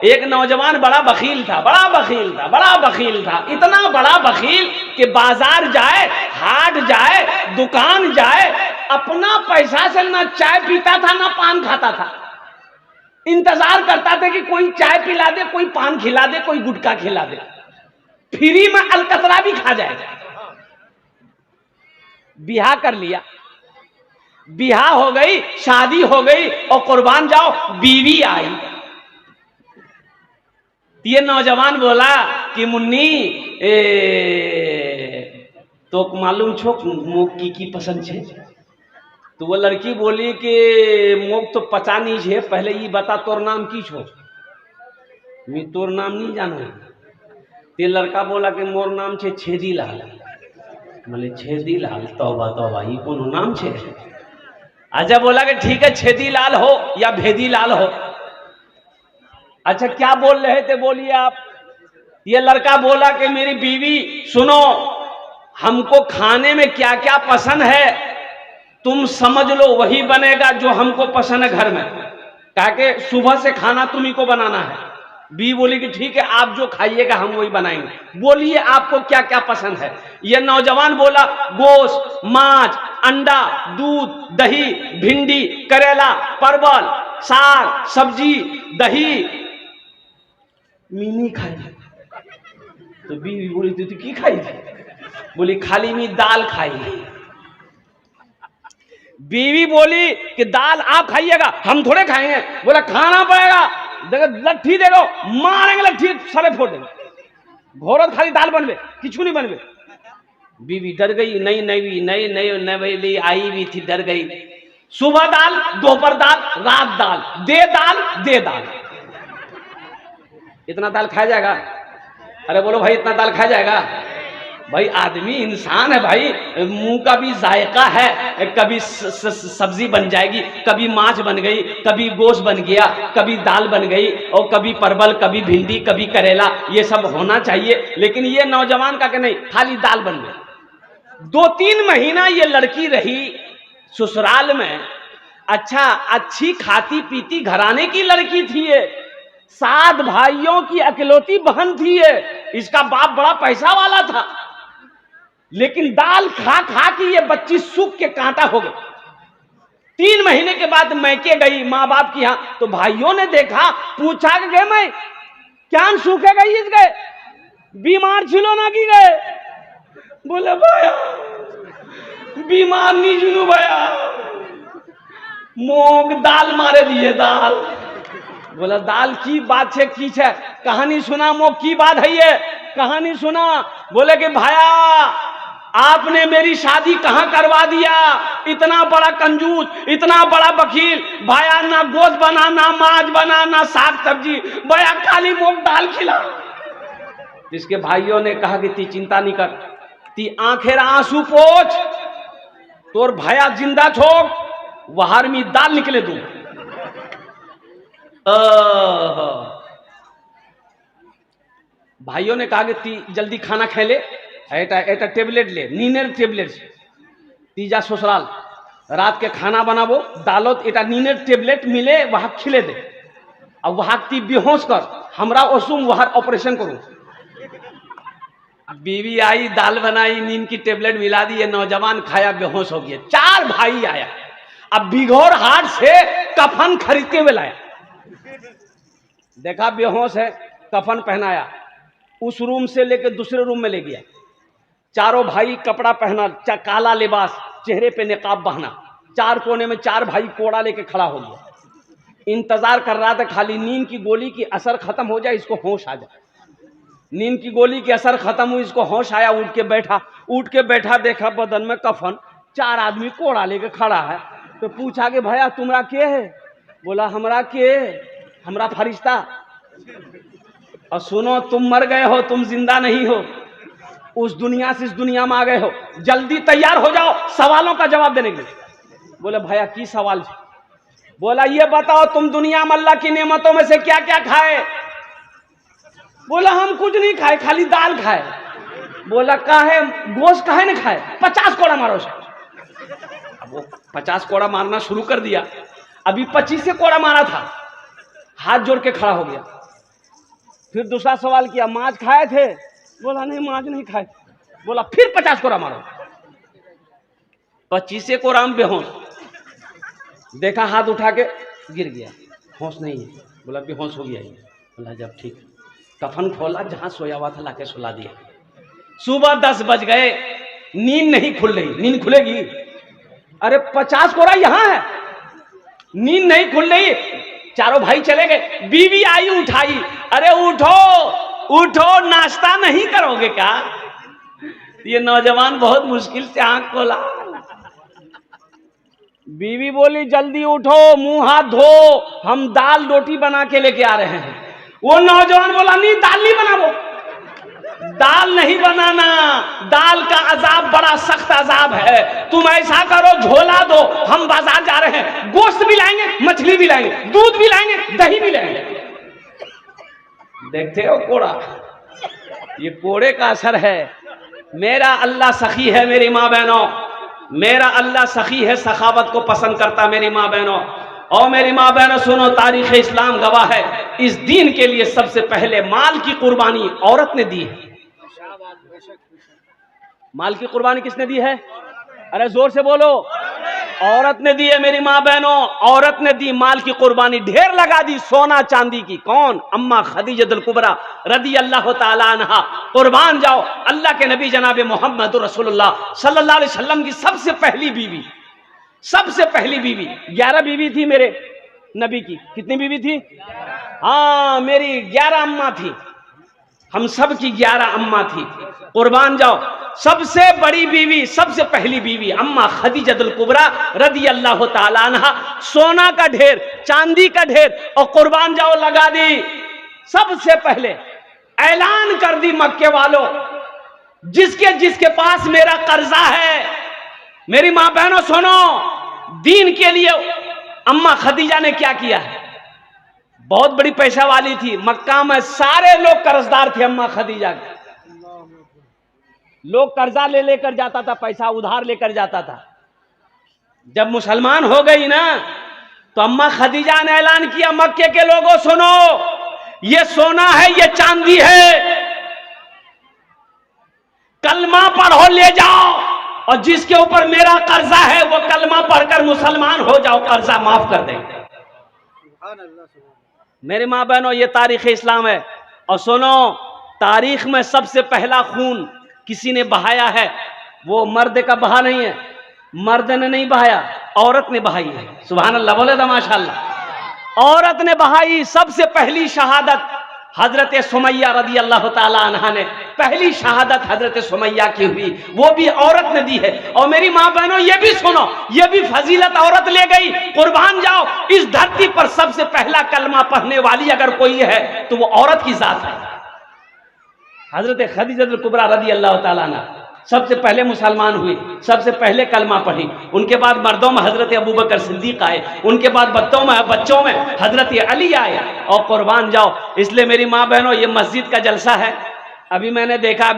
एक नौजवान बड़ा बखील था, बड़ा बखील था, बड़ा बखील था, इतना बड़ा बखील कि बाजार जाए, हाट जाए, दुकान जाए, अपना पैसा से ना चाय पीता था ना पान खाता था। इंतजार करता था कि कोई चाय पिला दे, कोई पान खिला दे, कोई गुटखा खिला दे, फ्री में अलकतरा भी खा जाएगा। बियाह कर लिया, बियाह हो गई, शादी हो गई और कुर्बान जाओ बीवी आई। ये नौजवान बोला कि मुन्नी तो मालूम छो मोक की पसंद छे? तो वो लड़की बोली कि मोक तो पता नहीं छे, पहले ये बता तोर नाम की छो? मैं तोर नाम नहीं जानो। ते लड़का बोला कि मोर नाम छे छेदी लाल। बोले छेदी लाल, तौबा तौबा, ये कौन नाम छे? अच्छा, बोला कि ठीक है, छेदी लाल हो या भेदी लाल हो। अच्छा, क्या बोल रहे थे बोलिए आप? ये लड़का बोला कि मेरी बीवी सुनो, हमको खाने में क्या क्या पसंद है तुम समझ लो, वही बनेगा जो हमको पसंद है घर में, कहा कि सुबह से खाना तुम्ही को बनाना है। बी बोली कि ठीक है, आप जो खाइएगा हम वही बनाएंगे। बोलिए आपको क्या क्या पसंद है? ये नौजवान बोला गोश्त, मांस, अंडा, दूध, दही, भिंडी, करेला, परवल, साग, सब्जी, दही। मीनी खाई। तो बीवी बोली तू की खाई थी? बोली खाली मी दाल खाई। बीवी बोली कि दाल आप खाइएगा, हम थोड़े खाएंगे। बोला खाना पड़ेगा, देखो लट्ठी दे दो, मारेंगे लट्ठी, सरे फोड़ देंगे। घोरत खाली दाल बनवे, किचू नहीं बनवे। बीवी डर गई, नहीं नहीं नहीं नहीं नहीं, आई भी थी, डर गई। सुबह दाल, दोपहर दाल, रात दाल, दे दाल, दे दाल। इतना दाल खाया जाएगा? अरे बोलो भाई, इतना दाल खाया जाएगा? भाई आदमी इंसान है भाई, मुंह का भी जायका है। कभी सब्जी बन जाएगी, कभी मांस बन गई, कभी गोश्त बन गया, कभी दाल बन गई, और कभी परवल, कभी भिंडी, कभी करेला, ये सब होना चाहिए। लेकिन ये नौजवान का कि नहीं, खाली दाल बन गई। 2-3 महीना ये लड़की रही ससुराल में। अच्छा, अच्छी खाती पीती घराने की लड़की थी ये, 7 भाइयों की अकेलौती बहन थी ये, इसका बाप बड़ा पैसा वाला था। लेकिन दाल खा खा के ये बच्ची सूख के कांटा हो गई। 3 महीने के बाद मैके गई माँ बाप की यहाँ, तो भाइयों ने देखा, पूछा कि गए मैं क्या सूखे गई इस गए, बीमार छिलो ना की गए? बोले भाया बीमार नहीं जुनू भैया, मूंग दाल मारे दिए दाल। बोला दाल की बात है, की है कहानी सुना, मोक की बात है ये कहानी सुना। बोले कि भाया आपने मेरी शादी कहां करवा दिया, इतना बड़ा कंजूस, इतना बड़ा बखील भाया, ना गोश्त बना, ना मांस बना, ना साग सब्जी, भैया खाली मूंग दाल खिला। इसके भाइयों ने कहा कि ती चिंता नहीं कर, ती आंखें आंसू पोछ, तोर भाया जिंदा छोड़, वहार में दाल निकले तू। भाइयों ने कहा कि ती जल्दी खाना खा ले, एटा टेबलेट ले, नीनेर टेबलेट, तीजा ससुराल रात के खाना बनाबो, दालोत एटा नीनेर टेबलेट मिले, वहां खिले दे, और वहां ती बेहोश कर, हमरा ओसुम वहां ऑपरेशन करूं। बीवी आई, दाल बनाई, नींद की टेबलेट मिला दी, ये नौजवान खाया, बेहोश हो गया। 4 भाई आया, अब बिघौर हाट से कफन खरीदते हुए लाया, देखा बेहोश है, कफन पहनाया, उस रूम से लेकर दूसरे रूम में ले गया। चारों भाई कपड़ा पहना, काला लिबास, चेहरे पे निकाब बहना, 4 कोने में 4 भाई कोड़ा लेके खड़ा हो गया। इंतजार कर रहा था खाली नींद की गोली की असर खत्म हो जाए, इसको होश आ जाए। नींद की गोली की असर खत्म हुई, इसको होश आया, उठ के बैठा, देखा बदन में कफन, 4 आदमी कोड़ा लेके खड़ा है। तो पूछा कि भैया तुम्हारा के है? बोला हमरा के, हमरा फरिश्ता। और सुनो, तुम मर गए हो, तुम जिंदा नहीं हो, उस दुनिया से इस दुनिया में आ गए हो, जल्दी तैयार हो जाओ सवालों का जवाब देने के लिए। बोले भैया की सवाल? बोला ये बताओ तुम दुनिया में अल्लाह की नेमतों में से क्या क्या खाए? बोला हम कुछ नहीं खाए, खाली दाल खाए। बोला काहे, गोश्त काहे नहीं खाए? 50 कोड़ा मारो। अब वो 50 कोड़ा मारना शुरू कर दिया, अभी 25 से कोड़ा मारा था, हाथ जोड़ के खड़ा हो गया। फिर दूसरा सवाल किया, मांस खाए थे? बोला नहीं, मांस नहीं खाए। बोला फिर 50 कोड़ा मारो। 25 कोड़ा में बेहोश। देखा हाथ उठा के गिर गया, होश नहीं है। बोला बेहोश हो गया। बोला जब ठीक। कफन खोला, जहां सोया हुआ था लाके सुला दिया। सुबह 10 बज गए, नींद नहीं खुल रही। नींद खुलेगी? अरे 50 कोड़ा यहां है, नींद नहीं खुल रही। चारों भाई चले गए, बीवी आई उठाई, अरे उठो उठो, नाश्ता नहीं करोगे क्या? ये नौजवान बहुत मुश्किल से आंख खोला। बीवी बोली जल्दी उठो, मुंह हाथ धो, हम दाल रोटी बना के लेके आ रहे हैं। वो नौजवान बोला नहीं, दाल नहीं बनाओ, दाल नहीं बनाना, दाल का अजाब बड़ा सख्त अजाब है। तुम ऐसा करो, झोला दो, हम बाजार जा रहे हैं, गोश्त भी लाएंगे, मछली भी लाएंगे, दूध भी लाएंगे, दही भी लाएंगे। देखते हो कोड़ा, ये कोड़े का असर है। मेरा अल्लाह सखी है मेरी माँ बहनों, मेरा अल्लाह सखी है, सखावत को पसंद करता मेरी माँ बहनों। और मेरी माँ बहनों सुनो, तारीख इस्लाम गवाह है, इस दीन के लिए सबसे पहले माल की कुर्बानी औरत ने दी है। माल की कुर्बानी किसने दी है? अरे जोर से बोलो। औरत ने दी है मेरी माँ बहनों, औरत ने दी माल की कुर्बानी, ढेर लगा दी सोना चांदी की। कौन? अम्मा खदीजतुल कुबरा रदी अल्लाह ताला अन्हा। कुर्बान जाओ, अल्लाह के नबी जनाब मोहम्मद रसूलुल्लाह सल्लल्लाहु अलैहि वसल्लम की सबसे पहली बीवी, सबसे पहली बीवी। 11 बीवी थी मेरे नबी की। कितनी बीवी थी? हाँ, मेरी 11 अम्मा थी, हम सब की 11 अम्मा थी। कुर्बान जाओ, सबसे बड़ी बीवी, सबसे पहली बीवी अम्मा खदीजतुल कुबरा रदी अल्लाह ताला अन्हा। सोना का ढेर, चांदी का ढेर, और कुर्बान जाओ लगा दी। सबसे पहले ऐलान कर दी मक्के वालों, जिसके जिसके पास मेरा कर्जा है, मेरी मां बहनों सुनो, दीन के लिए अम्मा खदीजा ने क्या किया है। बहुत बड़ी पैसा वाली थी, मक्का में सारे लोग कर्जदार थे अम्मा खदीजा के। लोग कर्जा ले लेकर जाता था, पैसा उधार लेकर जाता था। जब मुसलमान हो गई ना, तो अम्मा खदीजा ने ऐलान किया, मक्के के लोगों सुनो, ये सोना है, ये चांदी है, कलमा पढ़ो ले जाओ, और जिसके ऊपर मेरा कर्जा है वो कलमा पढ़कर मुसलमान हो जाओ, कर्जा माफ कर देंगे। मेरी माँ बहनों, ये तारीख इस्लाम है। और सुनो, तारीख में सबसे पहला खून किसी ने बहाया है, वो मर्द का बहा नहीं है, मर्द ने नहीं बहाया, औरत ने बहाई है। सुभान अल्लाह, बोले तो माशाअल्लाह। औरत ने बहाई। सबसे पहली शहादत हजरत सुमैया रदी अल्लाह ताला अन्हा ने, पहली शहादत हजरत सुमैया की हुई, वो भी औरत ने दी है। और मेरी माँ बहनों ये भी सुनो, ये भी फजीलत औरत ले गई। कुर्बान जाओ, इस धरती पर सबसे पहला कलमा पढ़ने वाली अगर कोई है तो वो औरत की जात है। हजरत खदीजतुल कुबरा रदी अल्लाह ताला अन्हा सबसे पहले मुसलमान हुई, सबसे पहले कलमा पढ़ी। उनके बाद मर्दों में हजरत अबू बकर सिद्दीक आए, उनके बाद बच्चों में हजरत अली आए। और कुर्बान जाओ, इसलिए मेरी माँ बहनों, ये मस्जिद का जलसा है। अभी मैंने देखा,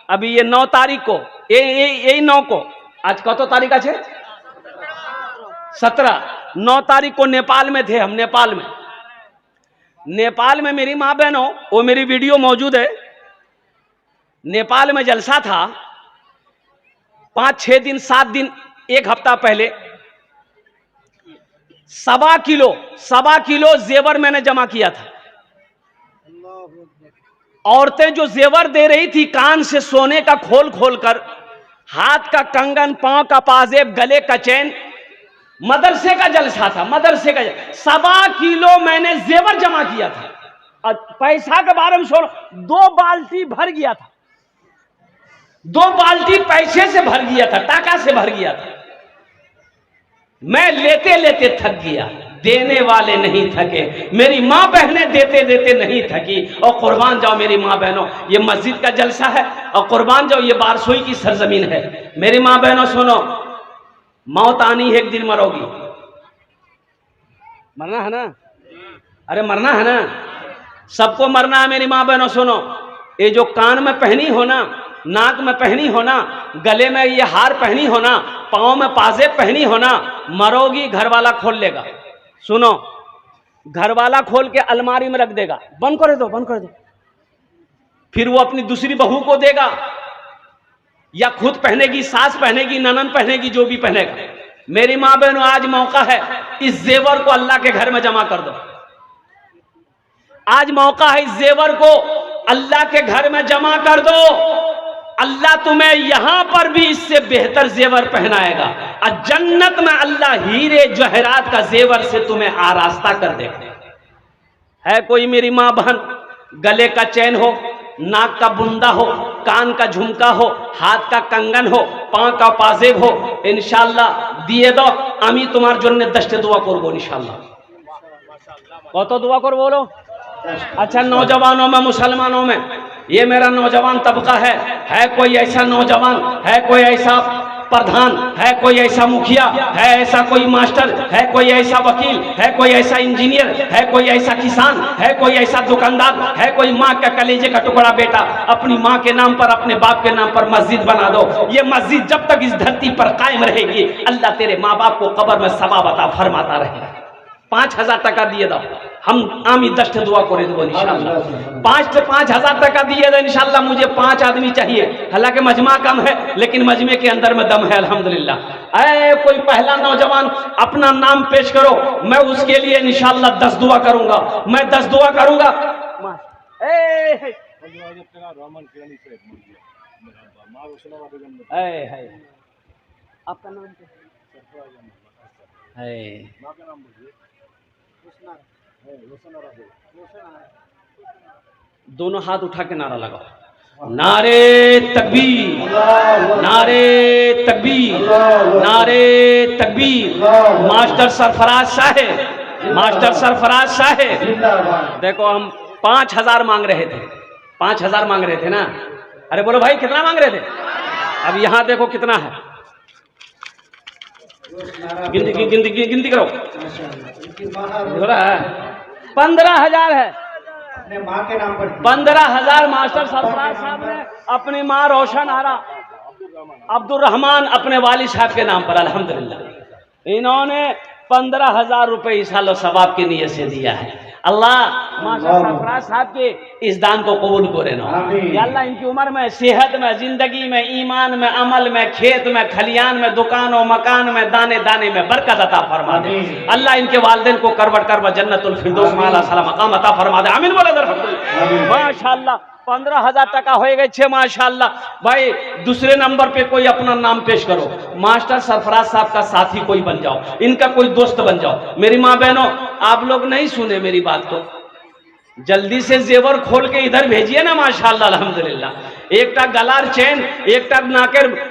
अभी ये 9 तारीख को, यही 9 को, आज कत तारीख है? 17। 9 तारीख को नेपाल में थे हम। नेपाल में मेरी माँ बहनों, वो मेरी वीडियो मौजूद है। नेपाल में जलसा था, 5-6 दिन 7 दिन 1 हफ्ता पहले 1.25 किलो जेवर मैंने जमा किया था। औरतें जो जेवर दे रही थी, कान से सोने का खोल खोल कर, हाथ का कंगन, पांव का पाजेब, गले का चैन, मदरसे का जलसा था, मदरसे का 1.25 किलो मैंने जेवर जमा किया था। और पैसा के बारे में सुनो, 2 बाल्टी भर गया था, 2 बाल्टी पैसे से भर गया था, टाका से भर गया था। मैं लेते लेते थक गया, देने वाले नहीं थके, मेरी माँ बहनें देते देते नहीं थकी। और कुर्बान जाओ मेरी माँ बहनों, ये मस्जिद का जलसा है, और कुर्बान जाओ ये बारसोई की सरजमीन है। मेरी माँ बहनों सुनो, मौत आनी है, एक दिन मरोगी, मरना है ना, अरे मरना है ना, सबको मरना है। मेरी माँ बहनों सुनो, ये जो कान में पहनी हो ना, नाक में पहनी हो ना, गले में ये हार पहनी हो ना, पाँव में पाजेब पहनी हो ना, मरोगी घर वाला खोल लेगा। सुनो, घर वाला खोल के अलमारी में रख देगा, बंद कर दो, बंद कर दो, फिर वो अपनी दूसरी बहू को देगा या खुद पहनेगी, सास पहनेगी, ननन पहनेगी, जो भी पहनेगा। मेरी माँ बहनों, आज मौका है, इस जेवर को अल्लाह के घर में जमा कर दो। आज मौका है, इस जेवर को अल्लाह के घर में जमा कर दो। अल्लाह तुम्हें यहां पर भी इससे बेहतर जेवर पहनाएगा और जन्नत में अल्लाह हीरे जवाहरात का जेवर से तुम्हें आरास्ता कर देगा। है कोई मेरी मां बहन, गले का चैन हो, नाक का बुंदा हो, कान का झुमका हो, हाथ का कंगन हो, पांव का पाजेब हो, इंशाल्लाह दिए दो। आमी तुम्हार जन्ने 10 दुआ करबो इंशाल्लाह। कत दुआ कर बोलो। अच्छा, नौजवानों में, मुसलमानों में, ये मेरा नौजवान तबका है कोई ऐसा नौजवान, है कोई ऐसा प्रधान, है कोई ऐसा मुखिया, है ऐसा कोई मास्टर, है कोई ऐसा वकील, है कोई ऐसा इंजीनियर, है कोई ऐसा किसान, है कोई ऐसा दुकानदार, है कोई माँ का कलेजे का टुकड़ा बेटा, अपनी माँ के नाम पर, अपने बाप के नाम पर मस्जिद बना दो। ये मस्जिद जब तक इस धरती पर कायम रहेगी, अल्लाह तेरे माँ बाप को कब्र में सवाब अता फरमाता रहेगा। 5000 टका दिए दो, हम आमी 10 दुआ करे देबो इंशाल्लाह। 5,000 टका दिए दो इंशाल्लाह। मुझे 5 आदमी चाहिए, हालांकि मजमा कम है लेकिन मजमे के अंदर में दम है अल्हम्दुलिल्लाह। ऐ कोई पहला नौजवान अपना नाम पेश करो, मैं उसके लिए इंशाल्लाह 10 दुआ करूंगा। मैं 10 दुआ करूंगा। आपका नाम दोनों हाथ उठा के नारा लगाओ, नारे तकबीर, नारे तकबीर, नारे तकबीर। मास्टर सरफराज साहेब, मास्टर सरफराज साहेब, देखो हम 5000 मांग रहे थे, 5000 मांग रहे थे ना। अरे बोलो भाई, कितना मांग रहे थे? अब यहां देखो कितना है, गिनती करो। 15,000 है, अपने माँ के नाम पर 15,000 मास्टर सरफराज साहब ने अपनी माँ रोशन आरा अब्दुल रहमान अपने वालिद साहब के नाम पर अल्हम्दुलिल्लाह इन्होंने 15,000 रुपए इस साल सवाब की नीयत से दिया है। अल्लाह मास्टर सरफराज साहब के इस दान को कबूल करे ना। या अल्लाह इनकी उम्र में, सेहत में, जिंदगी में, ईमान में, अमल में, खेत में, खलियान में, दुकान और मकान में, दाने दाने में बरकत अता फरमा दे। अल्लाह इनके वालिदैन को करवट करवा जन्नतुल फिरदौस में आला सलाम मकाम अता फरमा दे। आमीन बोले माशाअल्लाह। 15,000 टका हो गए 6 माशाअल्लाह। भाई दूसरे नंबर पे कोई अपना नाम पेश करो, मास्टर सरफराज साहब का साथी कोई बन जाओ, इनका कोई दोस्त बन जाओ। मेरी माँ बहनों, आप लोग नहीं सुने मेरी बात को, जल्दी से जेवर खोल के इधर भेजिए ना माशाअल्लाह अल्हम्दुलिल्लाह। एकटा गलार चैन, एकटा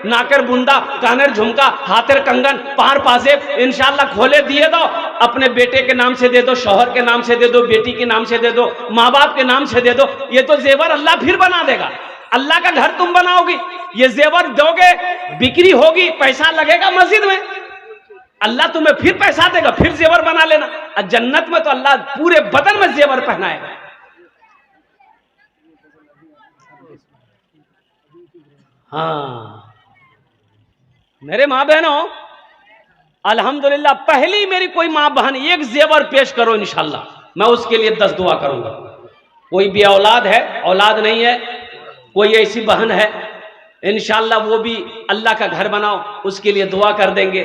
नाकेर बुंदा, कानेर झुमका, हाथेर कंगन, पार पाजेब इंशाअल्लाह खोले दिए दो। अपने बेटे के नाम से दे दो, शौहर के नाम से दे दो, बेटी के नाम से दे दो, माँ बाप के नाम से दे दो। ये तो जेवर अल्लाह फिर बना देगा। अल्लाह का घर तुम बनाओगी, ये जेवर दोगे, बिक्री होगी, पैसा लगेगा मस्जिद में, अल्लाह तुम्हें फिर पैसा देगा, फिर जेवर बना लेना। और जन्नत में तो अल्लाह पूरे बदन में जेवर पहनाएगा। हाँ मेरे माँ बहनों, अल्हम्दुलिल्लाह पहली मेरी कोई माँ बहन एक जेवर पेश करो इंशाल्लाह, मैं उसके लिए 10 दुआ करूंगा। कोई भी औलाद है, औलाद नहीं है, कोई ऐसी बहन है, इंशाल्लाह वो भी अल्लाह का घर बनाओ, उसके लिए दुआ कर देंगे।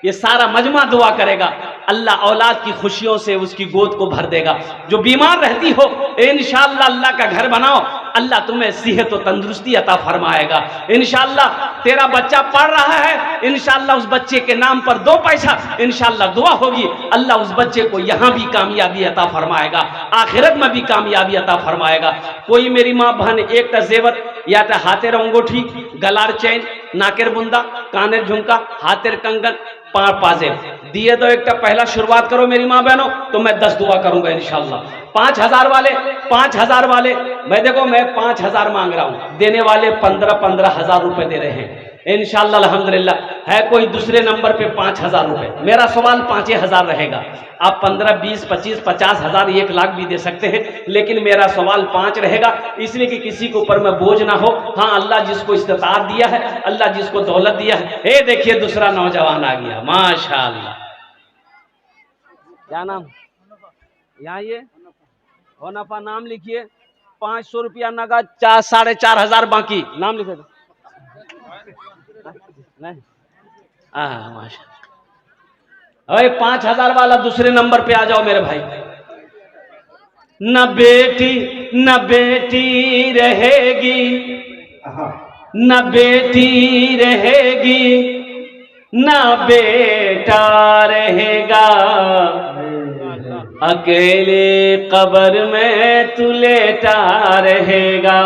ये सारा मजमा दुआ करेगा, अल्लाह औलाद की खुशियों से उसकी गोद को भर देगा। जो बीमार रहती हो, इंशाअल्लाह अल्लाह का घर बनाओ, अल्लाह तुम्हें सेहत और तंदुरुस्ती अता फरमाएगा। इंशाअल्लाह तेरा बच्चा पढ़ रहा है, इंशाअल्लाह उस बच्चे के नाम पर 2 पैसा इंशाअल्लाह दुआ होगी, अल्लाह उस बच्चे को यहाँ भी कामयाबी अता फरमाएगा, आखिरत में भी कामयाबी अता फरमाएगा। कोई मेरी माँ बहन एक जेवर या हाथेर अंगूठी, गलार चैन, नाकेर बुंदा, कानेर झुमका, हाथेर कंगन, पार पाजेब दिए दो। एक पहला शुरुआत करो मेरी माँ बहनों, तो मैं 10 दुआ करूंगा इंशाअल्लाह। 5,000 वाले, 5,000 वाले, मैं देखो मैं 5,000 मांग रहा हूं, देने वाले 15,000 रुपए दे रहे हैं इंशाअल्लाह अल्हम्दुलिल्लाह। है कोई दूसरे नंबर पे 5,000 रुपए, मेरा सवाल 5,000 रहेगा। आप 15, 20, 25, 50,000, 1 लाख भी दे सकते हैं, लेकिन मेरा सवाल 5 रहेगा, इसलिए कि किसी के ऊपर में बोझ ना हो। हाँ, अल्लाह जिसको इस्तिताअत दिया है, अल्लाह जिसको दौलत दिया है। ये देखिए दूसरा नौजवान आ गया माशाअल्लाह। क्या नाम? यहाँ ये होनफा नाम लिखिए। 500 रुपया नगद, 4,500 बाकी। नाम लिखे दो। नहीं माशा। अरे 5,000 वाला दूसरे नंबर पे आ जाओ मेरे भाई। न बेटी रहेगी, न बेटी रहेगी, न बेटा रहेगा, अकेले कब्र में तू लेटा रहेगा।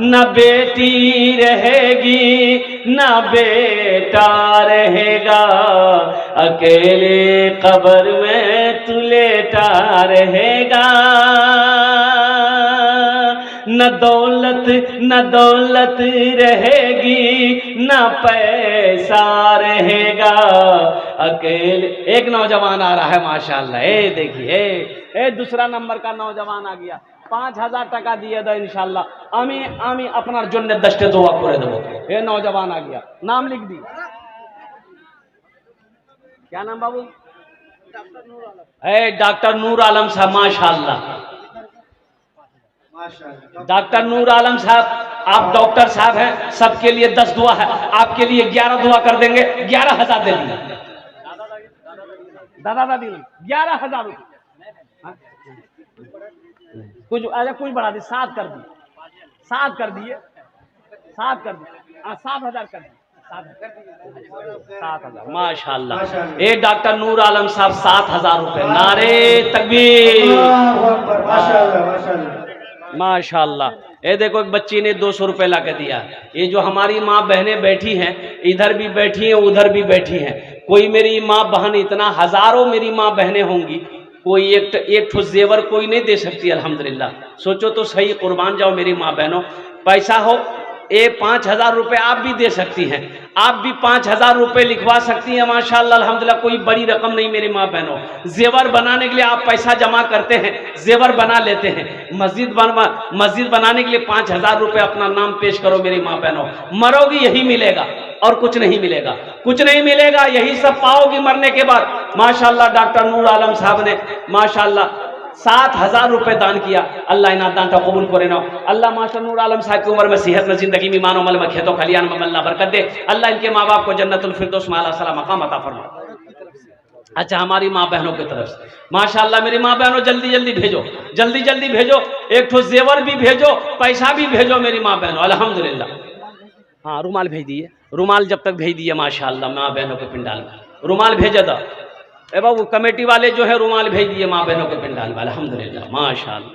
न बेटी रहेगी, न बेटा रहेगा, अकेले कब्र में तू लेटा रहेगा। न दौलत रहेगी, न पैसा रहेगा, अकेले। एक नौजवान आ रहा है माशाअल्लाह, देखिए दूसरा नंबर का नौजवान आ गया। 5,000 টাকা দিয়ে दो इंशाल्लाह। আমি আপনার জন্য 10টা দোয়া করে দেবো। ये नौजवान आ गया, नाम लिख दी। क्या नाम बाबू? डॉक्टर नूर आलम साहब, माशाअल्लाह। डॉक्टर नूर आलम साहब, आप डॉक्टर साहब हैं, सबके लिए 10 दुआ है, आपके लिए 11 दुआ कर देंगे। 11,000 दे दिए दादा दादी, 11,000 रुपये। कुछ कुछ बढ़ा दी, 7 कर दिए, 7 कर दिए, 7 कर दिए, 7,000 कर दिए, 7,000 माशाअल्लाह। ये डॉक्टर नूर आलम साहब 7,000 रुपये। नारे तकबीर, माशाअल्लाह। ये देखो एक बच्ची ने 200 रुपये ला के दिया। ये जो हमारी माँ बहनें बैठी हैं, इधर भी बैठी हैं, उधर भी बैठी हैं। कोई मेरी माँ बहन, इतना हजारों मेरी माँ बहनें होंगी, कोई एक ठो जेवर कोई नहीं दे सकती। अल्हम्दुलिल्लाह, सोचो तो सही, कुर्बान जाओ मेरी माँ बहनों। पैसा हो, 5,000 रुपये आप भी दे सकती हैं, आप भी 5,000 रुपये लिखवा सकती हैं माशाअल्लाह। अल्हम्दुलिल्लाह, कोई बड़ी रकम नहीं मेरी माँ बहनों। जेवर बनाने के लिए आप पैसा जमा करते हैं, जेवर बना लेते हैं। मस्जिद बनाने के लिए 5,000 रुपये अपना नाम पेश करो मेरी माँ बहनों। मरोगी यही मिलेगा और कुछ नहीं मिलेगा, कुछ नहीं मिलेगा, यही सब पाओगी मरने के बाद। माशाअल्लाह डॉक्टर नूर आलम साहब ने माशाअल्लाह 7,000 रुपये दान किया। अल्लाह इना दान का कबूल करे ना। अल्लाह माशा नूर आलम साहब की उम्र में, सेहत में, जिंदगी में, मानो मल में, खेतों खलियान में अल्लाह बरकत दे। अल्लाह इनके माँ बाप को जन्नतुल फिरदौस में आला सला मकाम अता फरमा। अच्छा, हमारी माँ बहनों की तरफ से माशाअल्लाह, मेरी माँ बहनों जल्दी जल्दी भेजो, जल्दी जल्दी भेजो। एक ठो जेवर भी भेजो, पैसा भी भेजो मेरी माँ बहनों। अल्हम्दुलिल्लाह। हाँ, रुमाल भेज दिए, रुमाल जब तक भेज दिए माशाअल्लाह माँ बहनों के पिंडाल में। रुमाल भेजा था बाबू, कमेटी वाले जो है रुमाल भेज दिए माँ बहनों के पिंडाल में। अल्हम्दुलिल्लाह माशाअल्लाह।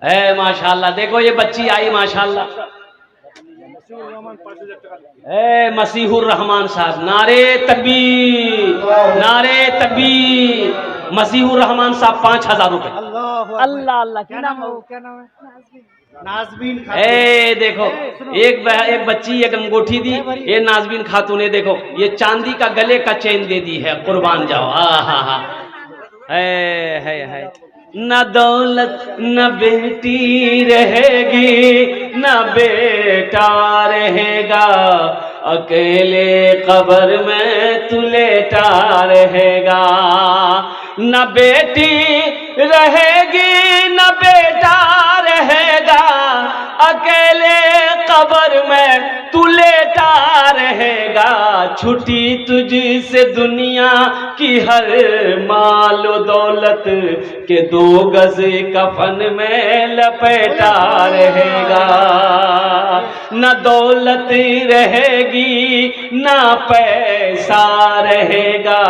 है माशाअल्लाह। देखो ये बच्ची आई माशाअल्लाह, मसीहुर रहमान साहब। नारे तकबीर, नारे तकबीर। मसीहुर रहमान साहब 5,000 रुपये। अल्लाह अल्लाह, क्या नाम है? नाज़बीन। देखो एक बच्ची एक अंगूठी दी, ये नाज़बीन खातून ने देखो ये चांदी का गले का चेन दे दी है। कुर्बान जाओ। है न दौलत न बेटी रहेगी, न बेटा रहेगा, अकेले कब्र में तू लेटा रहेगा। न बेटी रहेगी, न बेटा रहेगा, अकेले कब्र में तू लेटा रहेगा। छुटी तुझसे दुनिया की हर मालो दौलत के 2 गज कफन में लपेटा रहेगा। न दौलत रहेगी, न पैसा रहेगा,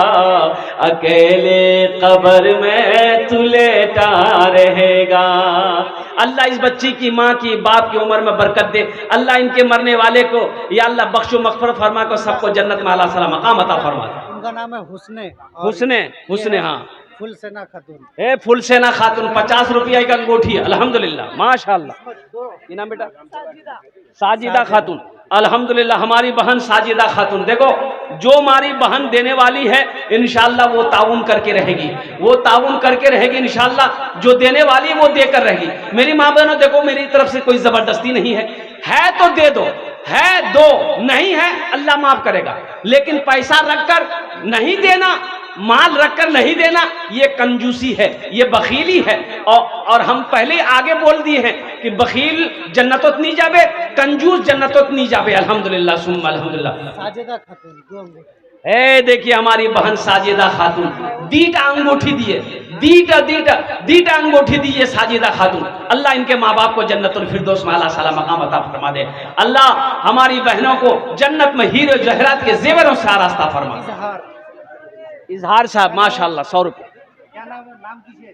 अकेले कब्र में तू लेटा रहेगा। अल्लाह इस बच्ची की, माँ की, बाप की उम्र में बरकत दे। अल्लाह इनके मरने वाले को या अल्लाह बख्शो मग़फ़िरत फरमा को, सबको जन्नत में आला सला मकाम अता फरमा। उनका नाम है हुस्ने। हुस्ने हाँ, फुलसेना खातून। फुलसेना खातून। 50 रुपया की अंगूठी है। अल्हम्दुलिल्लाह माशाअल्लाह। ये नाम बेटा? साजिदा खातून। अल्हम्दुलिल्लाह, हमारी बहन साजिदा खातून। देखो जो हमारी बहन देने वाली है इंशाअल्लाह वो ताउन करके रहेगी, वो ताउन करके रहेगी इंशाअल्लाह। जो देने वाली वो देकर रहेगी। मेरी माँ बहनों देखो, मेरी तरफ से कोई जबरदस्ती नहीं है तो दे दो, है दो, नहीं है अल्लाह माफ करेगा। लेकिन पैसा रखकर नहीं देना, माल रखकर नहीं देना, ये कंजूसी है, ये बखीली है। और हम पहले आगे बोल दिए हैं कि बखील जन्नतोत नहीं जाबे, कंजूस जन्नतोत नहीं जाबे। अल्हम्दुलिल्लाह सुम्मा अल्हम्दुलिल्लाह। साजिदा खातून 2 अंगूठी। ए देखिए हमारी बहन साजिदा खातून दीटा अंगूठी दिए, दीटा अंगूठी दिए साजिदा खातून। अल्लाह इनके माँ बाप को जन्नतुल फिरदौस में आला साला मकाम अता फरमा दे। अल्लाह हमारी बहनों को जन्नत में हीरे जहरात के जेवरों से आरास्ता फरमा। इजहार साहब माशाल्लाह 100 रुपये। क्या नाम है? नाम कीजिए।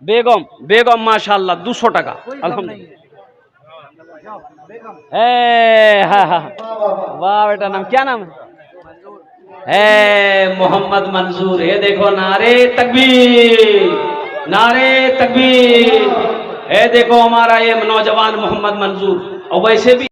बेगम। बेगम माशाल्लाह 200 टका। कोई कम नहीं है। जाओ, बेगम। वाह बेटा, नाम क्या नाम है? मोहम्मद मंजूर। ये देखो नारे तकबीर, नारे तकबीर। ये देखो हमारा ये नौजवान मोहम्मद मंजूर। और वैसे भी